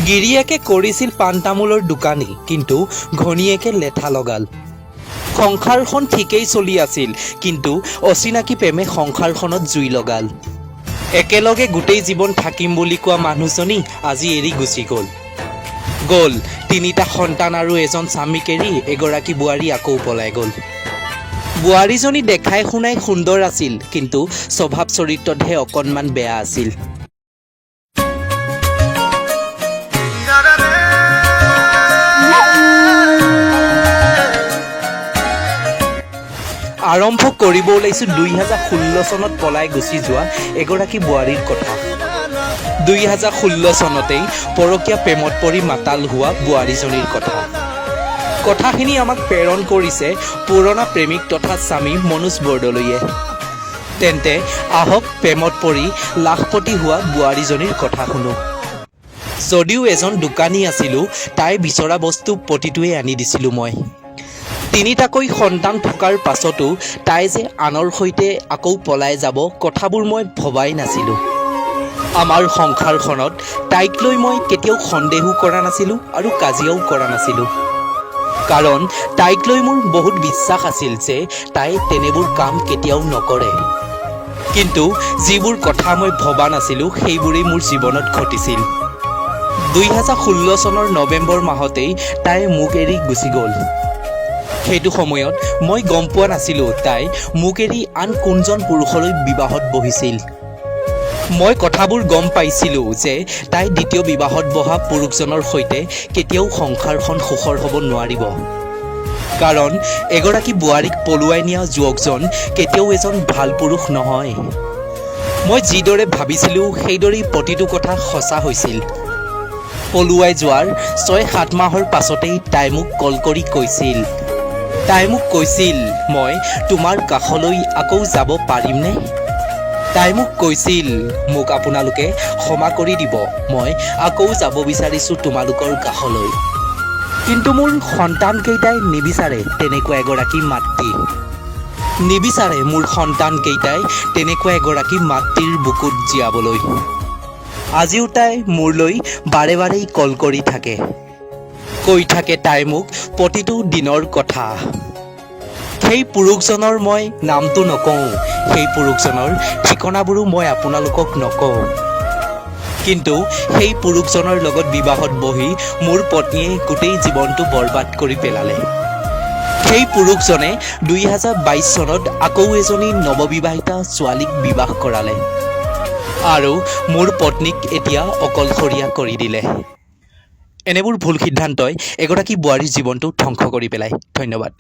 গিৰিয়েকে কৰিছিল পাণ তামোলৰ দোকানী, কিন্তু ঘনীয়েকে লেঠা লগাল। সংসাৰখন ঠিকেই চলি আছিল, কিন্তু অচিনাকি প্ৰেমে সংসাৰখনত জুই লগাল। একেলগে গোটেই জীৱন থাকিম বুলি কোৱা মানুহজনী আজি এৰি গুচি গ'ল। তিনিটা সন্তান আৰু এজন স্বামীক এৰি এগৰাকী বোৱাৰী আকৌ পলাই গ'ল। বোৱাৰীজনী দেখাই শুনাই সুন্দৰ আছিল, কিন্তু স্বভাৱ চৰিত্ৰতহে অকণমান বেয়া আছিল। আৰম্ভ কৰিব ওলাইছোঁ 2016 চনত পলাই গুচি যোৱা এগৰাকী বোৱাৰীৰ কথা। 2016 চনতেই পৰকীয়া প্ৰেমত পৰি মাতাল হোৱা বোৱাৰীজনীৰ কথা। কথাখিনি আমাক প্ৰেৰণ কৰিছে পুৰণা প্ৰেমিক তথা স্বামী মনোজ বৰদলৈয়ে। তেন্তে আহক প্ৰেমত পৰি লাখপতি হোৱা বোৱাৰীজনীৰ কথা শুনো। যদিও এজন দোকানী আছিলোঁ, তাই বিচৰা বস্তু প্ৰতিটোৱেই আনি দিছিলোঁ মই। তিনিটাকৈ সন্তান থকাৰ পাছতো তাই যে আনৰ সৈতে আকৌ পলাই যাব, কথাবোৰ মই ভবাই নাছিলোঁ। আমাৰ সংসাৰখনত তাইক লৈ মই কেতিয়াও সন্দেহো কৰা নাছিলোঁ আৰু কাজিয়াও কৰা নাছিলোঁ। কাৰণ তাইক লৈ মোৰ বহুত বিশ্বাস আছিল যে তাই তেনেবোৰ কাম কেতিয়াও নকৰে। কিন্তু যিবোৰ কথা মই ভবা নাছিলোঁ, সেইবোৰেই মোৰ জীৱনত ঘটিছিল। 2016 চনৰ নৱেম্বৰ মাহতেই তাই মোক এৰি গুচি গ'ল। সেইটো সময়ত মই গম পোৱা নাছিলোঁ তাই মোক এৰি আন কোনজন পুৰুষলৈ বিবাহত বহিছিল। মই কথাবোৰ গম পাইছিলোঁ যে তাই দ্বিতীয় বিবাহত বহা পুৰুষজনৰ সৈতে কেতিয়াও সংসাৰখন সুখৰ হ'ব নোৱাৰিব। কাৰণ এগৰাকী বোৱাৰীক পলুৱাই নিয়া যুৱকজন কেতিয়াও এজন ভাল পুৰুষ নহয়। মই যিদৰে ভাবিছিলোঁ সেইদৰেই প্ৰতিটো কথা সঁচা হৈছিল। পলুৱাই যোৱাৰ 6-7 মাহৰ পাছতেই তাই মোক কল কৰি কৈছিল, মই তোমাৰ কাষলৈ আকৌ যাব পাৰিমনে? তাই মোক কৈছিল, মোক আপোনালোকে ক্ষমা কৰি দিব, মই আকৌ যাব বিচাৰিছোঁ তোমালোকৰ কাষলৈ। কিন্তু মোৰ সন্তানকেইটাই নিবিচাৰে তেনেকুৱা এগৰাকী মাতৃ। নিবিচাৰে মোৰ সন্তানকেইটাই তেনেকুৱা এগৰাকী মাতৃৰ বুকুত জীয়াবলৈ। আজিও তাই মোৰলৈ বাৰে বাৰেই কল কৰি থাকে। কৈ থাকে তাই মোক প্ৰতিটো দিনৰ কথা। সেই পুৰুষজনৰ মই নামটো নকওঁ, সেই পুৰুষজনৰ ঠিকনাবোৰো মই আপোনালোকক নকওঁ। কিন্তু সেই পুৰুষজনৰ লগত বিবাহত বহি মোৰ পত্নীয়ে গোটেই জীৱনটো বৰবাদ কৰি পেলালে। সেই পুৰুষজনে 2022 চনত আকৌ এজনী নৱবিবাহিতা ছোৱালীক বিবাহ কৰালে আৰু মোৰ পত্নীক এতিয়া অকলশৰীয়া কৰি দিলে। এনেবোৰ ভুল সিদ্ধান্তই এগৰাকী বোৱাৰীৰ জীৱনটো ধ্বংস কৰি পেলায়। ধন্যবাদ।